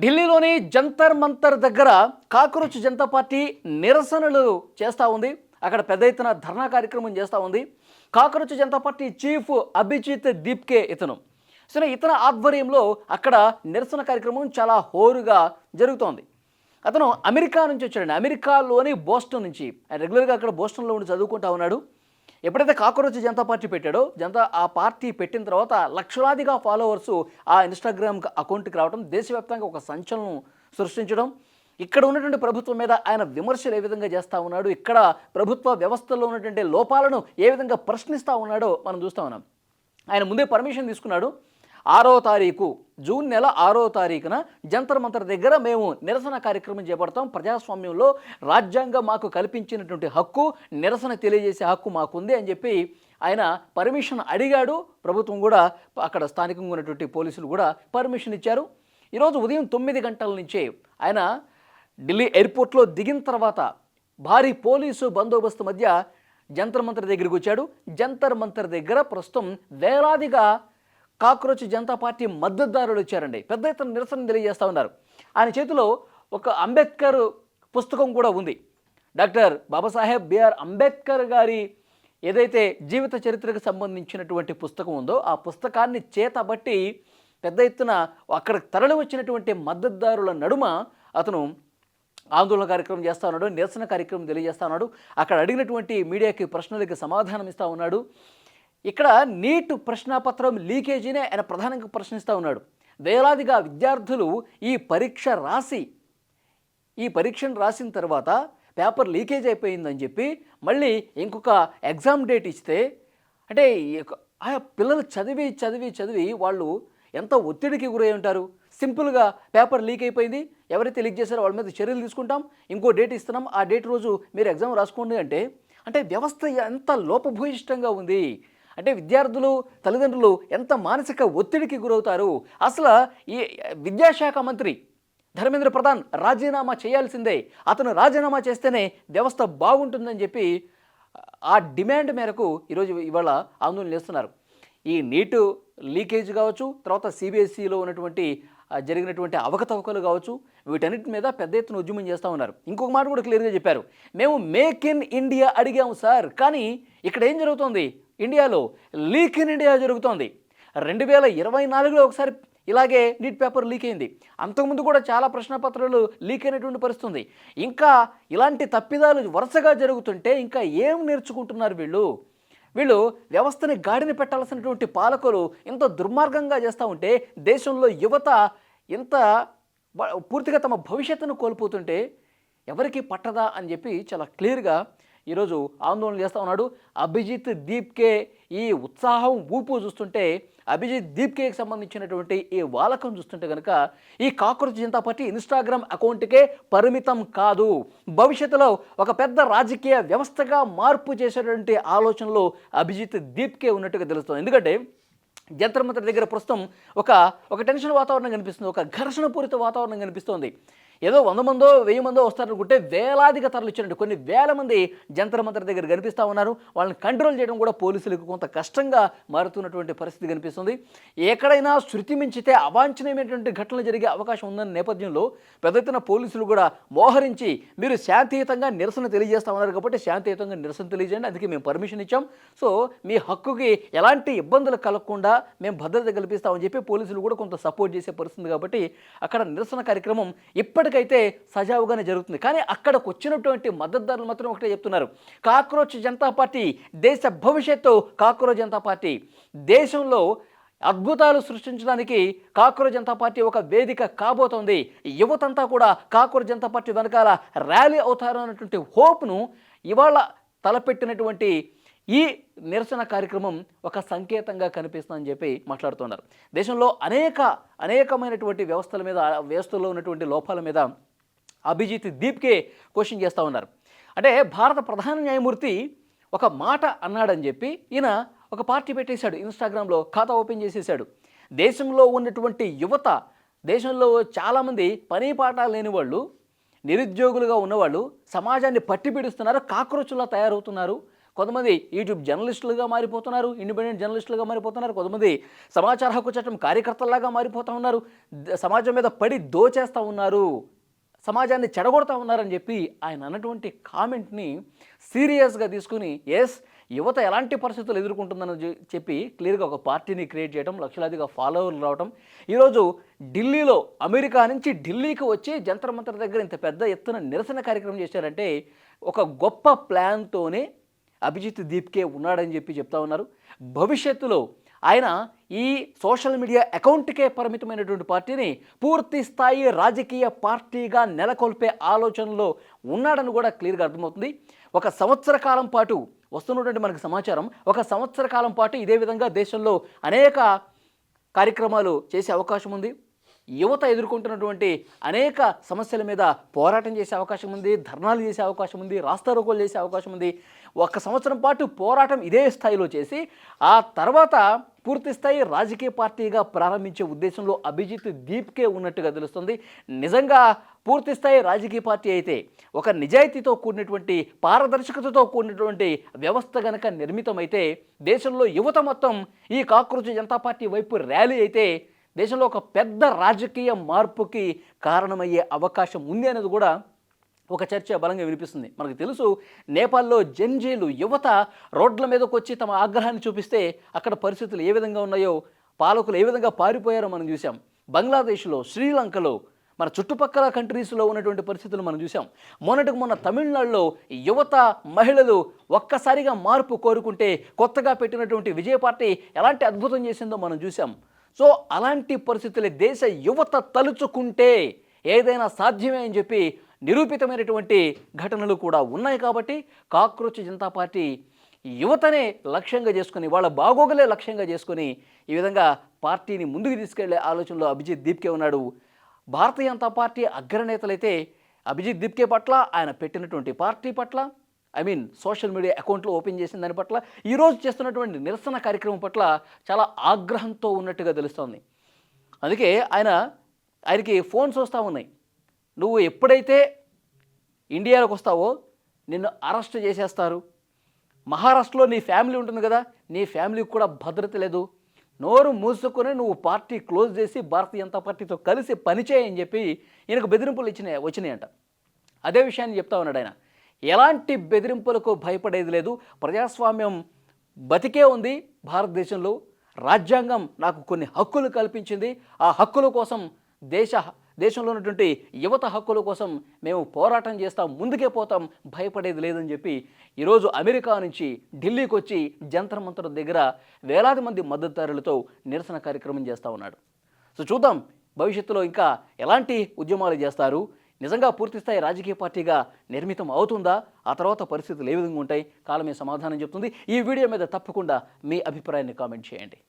ఢిల్లీలోని జంతర్ మంతర్ దగ్గర cockroach Janata party నిరసనలు చేస్తూ ఉంది. అక్కడ పెద్ద ఎత్తున ధర్నా కార్యక్రమం చేస్తూ ఉంది. Cockroach Janata Party chief Abhijit Deepke ఇతని ఆధ్వర్యంలో అక్కడ నిరసన కార్యక్రమం చాలా హోరుగా జరుగుతోంది. అతను అమెరికా నుంచి వచ్చాడండి. అమెరికాలోని బోస్టన్ నుంచి. ఆయన రెగ్యులర్గా అక్కడ బోస్టన్లో ఉండి చదువుకుంటా ఉన్నాడు. ఎప్పుడైతే కాక్రోచ్ జనతా పార్టీ పెట్టాడో ఆ పార్టీ పెట్టిన తర్వాత లక్షలాదిగా ఫాలోవర్సు ఆ ఇన్స్టాగ్రామ్ అకౌంట్కి రావడం, దేశవ్యాప్తంగా ఒక సంచలనం సృష్టించడం, ఇక్కడ ఉన్నటువంటి ప్రభుత్వం మీద ఆయన విమర్శలు ఏ విధంగా చేస్తూ ఉన్నాడు, ఇక్కడ ప్రభుత్వ వ్యవస్థలో ఉన్నటువంటి లోపాలను ఏ విధంగా ప్రశ్నిస్తూ ఉన్నాడో మనం చూస్తూ ఉన్నాం. ఆయన ముందే పర్మిషన్ తీసుకున్నాడు. 6వ తారీఖు జూన్ నెల 6వ తారీఖున జంతర్ మంతర్ దగ్గర మేము నిరసన కార్యక్రమం చేపడతాం. ప్రజాస్వామ్యంలో రాజ్యాంగం మాకు కల్పించినటువంటి హక్కు, నిరసన తెలియజేసే హక్కు మాకుంది అని చెప్పి ఆయన పర్మిషన్ అడిగాడు. ప్రభుత్వం కూడా అక్కడ స్థానికంగా ఉన్నటువంటి పోలీసులు కూడా పర్మిషన్ ఇచ్చారు. ఈరోజు ఉదయం 9 గంటల నుంచే ఆయన ఢిల్లీ ఎయిర్పోర్ట్లో దిగిన తర్వాత భారీ పోలీసు బందోబస్తు మధ్య జంతర్ మంతర్ దగ్గరికి వచ్చాడు. జంతర్ మంతర్ దగ్గర ప్రస్తుతం వేలాదిగా కాక్రోచ్ జనతా పార్టీ మద్దతుదారులు వచ్చారండి. పెద్ద ఎత్తున నిరసన తెలియజేస్తూ ఉన్నారు. ఆయన చేతిలో ఒక అంబేద్కర్ పుస్తకం కూడా ఉంది. డాక్టర్ బాబాసాహెబ్ బిఆర్ అంబేద్కర్ గారి ఏదైతే జీవిత చరిత్రకు సంబంధించినటువంటి పుస్తకం ఉందో ఆ పుస్తకాన్ని చేతబట్టి పెద్ద ఎత్తున అక్కడ తరలి వచ్చినటువంటి మద్దతుదారుల నడుమ అతను ఆందోళన కార్యక్రమం చేస్తూ ఉన్నాడు, నిరసన కార్యక్రమం తెలియజేస్తూ ఉన్నాడు. అక్కడ అడిగినటువంటి మీడియాకి ప్రశ్నలకి సమాధానం ఇస్తూ ఉన్నాడు. ఇక్కడ నీట్ ప్రశ్నాపత్రం లీకేజీనే ఆయన ప్రధానంగా ప్రశ్నిస్తూ ఉన్నాడు. వేలాదిగా విద్యార్థులు ఈ పరీక్షను రాసిన తర్వాత పేపర్ లీకేజ్ అయిపోయిందని చెప్పి మళ్ళీ ఇంకొక ఎగ్జామ్ డేట్ ఇస్తే, అంటే ఆ పిల్లలు చదివి వాళ్ళు ఎంత ఒత్తిడికి గురై ఉంటారు. సింపుల్గా పేపర్ లీక్ అయిపోయింది, ఎవరైతే లీక్ చేశారో వాళ్ళ మీద చర్యలు తీసుకుంటాం, ఇంకో డేట్ ఇస్తున్నాం, ఆ డేట్ రోజు మీరు ఎగ్జామ్ రాసుకోండి అంటే వ్యవస్థ ఎంత లోపభూయిష్టంగా ఉంది. అంటే విద్యార్థులు, తల్లిదండ్రులు ఎంత మానసిక ఒత్తిడికి గురవుతారు. అసలు ఈ విద్యాశాఖ మంత్రి ధర్మేంద్ర ప్రధాన్ రాజీనామా చేయాల్సిందే, అతను రాజీనామా చేస్తేనే వ్యవస్థ బాగుంటుందని చెప్పి ఆ డిమాండ్ మేరకు ఇవాళ ఆందోళన చేస్తున్నారు. ఈ నీటు లీకేజ్ కావచ్చు, తర్వాత సిబిఎస్ఈలో ఉన్నటువంటి జరిగినటువంటి అవకతవకలు కావచ్చు, వీటన్నిటి మీద పెద్ద ఎత్తున ఉద్యమం చేస్తూ ఉన్నారు. ఇంకొక మాట కూడా క్లియర్గా చెప్పారు, మేము మేక్ ఇన్ ఇండియా అడిగాము సార్, కానీ ఇక్కడ ఏం జరుగుతోంది, ఇండియాలో లీక్ ఇన్ ఇండియా జరుగుతోంది. 2024లో ఒకసారి ఇలాగే నీట్ పేపర్ లీక్ అయింది. అంతకుముందు కూడా చాలా ప్రశ్నపత్రాలు లీక్ అయినటువంటి పరిస్థితుంది. ఇంకా ఇలాంటి తప్పిదాలు వరుసగా జరుగుతుంటే ఇంకా ఏం నేర్చుకుంటున్నారు వీళ్ళు వ్యవస్థని గాడిన పెట్టాల్సినటువంటి పాలకులు ఇంత దుర్మార్గంగా చేస్తూ ఉంటే, దేశంలో యువత ఇంత పూర్తిగా తమ భవిష్యత్తును కోల్పోతుంటే ఎవరికి పట్టదా అని చెప్పి చాలా క్లియర్గా ఈరోజు ఆందోళన చేస్తూ ఉన్నాడు. అభిజిత్ దీప్కే ఈ ఉత్సాహం ఊపు చూస్తుంటే, అభిజిత్ దీప్కేకి సంబంధించినటువంటి ఈ వాలకం చూస్తుంటే కనుక ఈ కాక్రోచ్ జనతా పార్టీ ఇన్స్టాగ్రామ్ అకౌంట్కే పరిమితం కాదు, భవిష్యత్తులో ఒక పెద్ద రాజకీయ వ్యవస్థగా మార్పు చేసేటువంటి ఆలోచనలో అభిజిత్ దీప్కే ఉన్నట్టుగా తెలుస్తుంది. ఎందుకంటే జంతర్ మంతర్ దగ్గర ప్రస్తుతం ఒక టెన్షన్ వాతావరణం కనిపిస్తుంది, ఒక ఘర్షణపూరిత వాతావరణం కనిపిస్తోంది. ఏదో 100 మందో 1000 మందో వస్తారనుకుంటే వేలాదిగా తరలిచ్చారండి. కొన్ని వేల మంది జంతర్ మంతర్ దగ్గర కనిపిస్తూ ఉన్నారు. వాళ్ళని కంట్రోల్ చేయడం కూడా పోలీసులకు కొంత కష్టంగా మారుతున్నటువంటి పరిస్థితి కనిపిస్తుంది. ఎక్కడైనా శృతి మించితే అవాంఛనీయమైనటువంటి ఘటనలు జరిగే అవకాశం ఉందన్న నేపథ్యంలో పెద్ద ఎత్తున పోలీసులు కూడా మోహరించి మీరు శాంతియుతంగా నిరసన తెలియజేస్తూ ఉన్నారు కాబట్టి శాంతియుతంగా నిరసన తెలియజేయండి, అందుకే మేము పర్మిషన్ ఇచ్చాం, సో మీ హక్కుకి ఎలాంటి ఇబ్బందులు కలగకుండా మేము భద్రత కల్పిస్తామని చెప్పి పోలీసులు కూడా కొంత సపోర్ట్ చేసే పరిస్థితి కాబట్టి అక్కడ నిరసన కార్యక్రమం ఇప్పటికైతే సజావుగానే జరుగుతుంది. కానీ అక్కడికి వచ్చినటువంటి మద్దతుదారులు మాత్రం ఒకటే చెప్తున్నారు, కాక్రోచ్ జనతా పార్టీ దేశ భవిష్యత్తు, కాక్రోచ్ జనతా పార్టీ దేశంలో అద్భుతాలు సృష్టించడానికి కాక్రోచ్ జనతా పార్టీ ఒక వేదిక కాబోతోంది, యువతంతా కూడా కాక్రోచ్ జనతా పార్టీ వెనకాల ర్యాలీ అవుతారు అన్నటువంటి హోప్ను ఇవాళ తలపెట్టినటువంటి ఈ నిరసన కార్యక్రమం ఒక సంకేతంగా కనిపిస్తుందని చెప్పి మాట్లాడుతున్నారు. దేశంలో అనేకమైనటువంటి వ్యవస్థల్లో ఉన్నటువంటి లోపాల మీద అభిజిత్ దీప్కే క్వశ్చన్ చేస్తూ ఉన్నారు. అంటే భారత ప్రధాన న్యాయమూర్తి ఒక మాట అన్నాడని చెప్పి ఈయన ఒక పార్టీ పెట్టేశాడు, ఇన్స్టాగ్రామ్లో ఖాతా ఓపెన్ చేసేసాడు. దేశంలో ఉన్నటువంటి యువత, దేశంలో చాలామంది పని పాఠాలు లేని వాళ్ళు, నిరుద్యోగులుగా ఉన్నవాళ్ళు సమాజాన్ని పట్టి పీడిస్తున్నారు, కాక్రోచులా తయారవుతున్నారు, కొంతమంది యూట్యూబ్ జర్నలిస్టులుగా మారిపోతున్నారు, ఇండిపెండెంట్ జర్నలిస్టులుగా మారిపోతున్నారు, కొంతమంది సమాచార హక్కు చట్టం కార్యకర్తల్లాగా మారిపోతూ ఉన్నారు, సమాజం మీద పడి దోచేస్తూ ఉన్నారు, సమాజాన్ని చెడగొడతా ఉన్నారని చెప్పి ఆయన అన్నటువంటి కామెంట్ని సీరియస్గా తీసుకుని యువత ఎలాంటి పరిస్థితులు ఎదుర్కొంటుందని చెప్పి క్లియర్గా ఒక పార్టీని క్రియేట్ చేయడం, లక్షలాదిగా ఫాలోవర్లు రావడం. ఈరోజు ఢిల్లీలో, అమెరికా నుంచి ఢిల్లీకి వచ్చి జంతర్ మంతర్ దగ్గర ఇంత పెద్ద ఎత్తున నిరసన కార్యక్రమం చేశారంటే ఒక గొప్ప ప్లాన్తోనే అభిజిత్ దీప్కే ఉన్నాడని చెప్పి చెప్తా ఉన్నారు. భవిష్యత్తులో ఆయన ఈ సోషల్ మీడియా అకౌంట్కే పరిమితమైనటువంటి పార్టీని పూర్తి స్థాయి రాజకీయ పార్టీగా నెలకొల్పే ఆలోచనలో ఉన్నాడని కూడా క్లియర్గా అర్థమవుతుంది. ఒక సంవత్సర కాలం పాటు వస్తున్నటువంటి మనకు సమాచారం, ఒక సంవత్సర కాలం పాటు ఇదే విధంగా దేశంలో అనేక కార్యక్రమాలు చేసే అవకాశం ఉంది. యువత ఎదుర్కొంటున్నటువంటి అనేక సమస్యల మీద పోరాటం చేసే అవకాశం ఉంది, ధర్నాలు చేసే అవకాశం ఉంది, రాస్తారోకోలు చేసే అవకాశం ఉంది. ఒక సంవత్సరం పాటు పోరాటం ఇదే స్థాయిలో చేసి ఆ తర్వాత పూర్తి స్థాయి రాజకీయ పార్టీగా ప్రారంభించే ఉద్దేశంలో అభిజిత్ దీప్కే ఉన్నట్టుగా తెలుస్తుంది. నిజంగా పూర్తి స్థాయి రాజకీయ పార్టీ అయితే, ఒక నిజాయితీతో కూడినటువంటి, పారదర్శకతతో కూడినటువంటి వ్యవస్థ గనక నిర్మితమైతే, దేశంలో యువత మొత్తం ఈ కాక్రోచ్ జనతా పార్టీ వైపు ర్యాలీ అయితే దేశంలో ఒక పెద్ద రాజకీయ మార్పుకి కారణమయ్యే అవకాశం ఉంది అనేది కూడా ఒక చర్చ బలంగా వినిపిస్తుంది. మనకు తెలుసు, నేపాల్లో జెన్జీలు యువత రోడ్ల మీదకి వచ్చి తమ ఆగ్రహాన్ని చూపిస్తే అక్కడ పరిస్థితులు ఏ విధంగా ఉన్నాయో, పాలకులు ఏ విధంగా పారిపోయారో మనం చూసాం. బంగ్లాదేశ్లో, శ్రీలంకలో, మన చుట్టుపక్కల కంట్రీస్లో ఉన్నటువంటి పరిస్థితులు మనం చూసాం. మొన్న తమిళనాడులో యువత, మహిళలు ఒక్కసారిగా మార్పు కోరుకుంటే కొత్తగా పెట్టినటువంటి విజయ పార్టీ ఎలాంటి అద్భుతం చేసిందో మనం చూసాం. సో అలాంటి పరిస్థితులే దేశ యువత తలుచుకుంటే ఏదైనా సాధ్యమే అని చెప్పి నిరూపితమైనటువంటి ఘటనలు కూడా ఉన్నాయి. కాబట్టి కాక్రోచ్ జనతా పార్టీ యువతనే లక్ష్యంగా చేసుకుని, వాళ్ళ బాగోగులే లక్ష్యంగా చేసుకుని ఈ విధంగా పార్టీని ముందుకు తీసుకెళ్లే ఆలోచనలో అభిజిత్ దీప్కే ఉన్నాడు. భారతీయ జనతా పార్టీ అగ్రనేతలైతే అభిజిత్ దీప్కే పట్ల, ఆయన పెట్టినటువంటి పార్టీ పట్ల, సోషల్ మీడియా అకౌంట్లో ఓపెన్ చేసిన దాని పట్ల, ఈరోజు చేస్తున్నటువంటి నిరసన కార్యక్రమం పట్ల చాలా ఆగ్రహంతో ఉన్నట్టుగా తెలుస్తోంది. అందుకే ఆయనకి ఫోన్స్ వస్తూ ఉన్నాయి. నువ్వు ఎప్పుడైతే ఇండియాలోకి వస్తావో నిన్ను అరెస్ట్ చేసేస్తారు, మహారాష్ట్రలో నీ ఫ్యామిలీ ఉంటుంది కదా, నీ ఫ్యామిలీకి కూడా భద్రత లేదు, నోరు మూసుకొని నువ్వు పార్టీ క్లోజ్ చేసి భారతీయ జనతా పార్టీతో కలిసి పనిచేయని చెప్పి ఈయనకు బెదిరింపులు వచ్చినాయంట. అదే విషయాన్ని చెప్తా ఉన్నాడు ఆయన. ఎలాంటి బెదిరింపులకు భయపడేది లేదు, ప్రజాస్వామ్యం బతికే ఉంది భారతదేశంలో, రాజ్యాంగం నాకు కొన్ని హక్కులు కల్పించింది, ఆ హక్కుల కోసం దేశంలో ఉన్నటువంటి యువత హక్కుల కోసం మేము పోరాటం చేస్తాం, ముందుకే పోతాం, భయపడేది లేదని చెప్పి ఈరోజు అమెరికా నుంచి ఢిల్లీకి వచ్చి జంతర్ మంతర్ దగ్గర వేలాది మంది మద్దతుదారులతో నిరసన కార్యక్రమం చేస్తూ ఉన్నాడు. సో చూద్దాం భవిష్యత్తులో ఇంకా ఎలాంటి ఉద్యమాలు చేస్తారు, నిజంగా పూర్తిస్థాయి రాజకీయ పార్టీగా నిర్మితం అవుతుందా, ఆ తర్వాత పరిస్థితులు ఏ విధంగా ఉంటాయి, కాలమే సమాధానం చెప్తుంది. ఈ వీడియో మీద తప్పకుండా మీ అభిప్రాయాన్ని కామెంట్ చేయండి.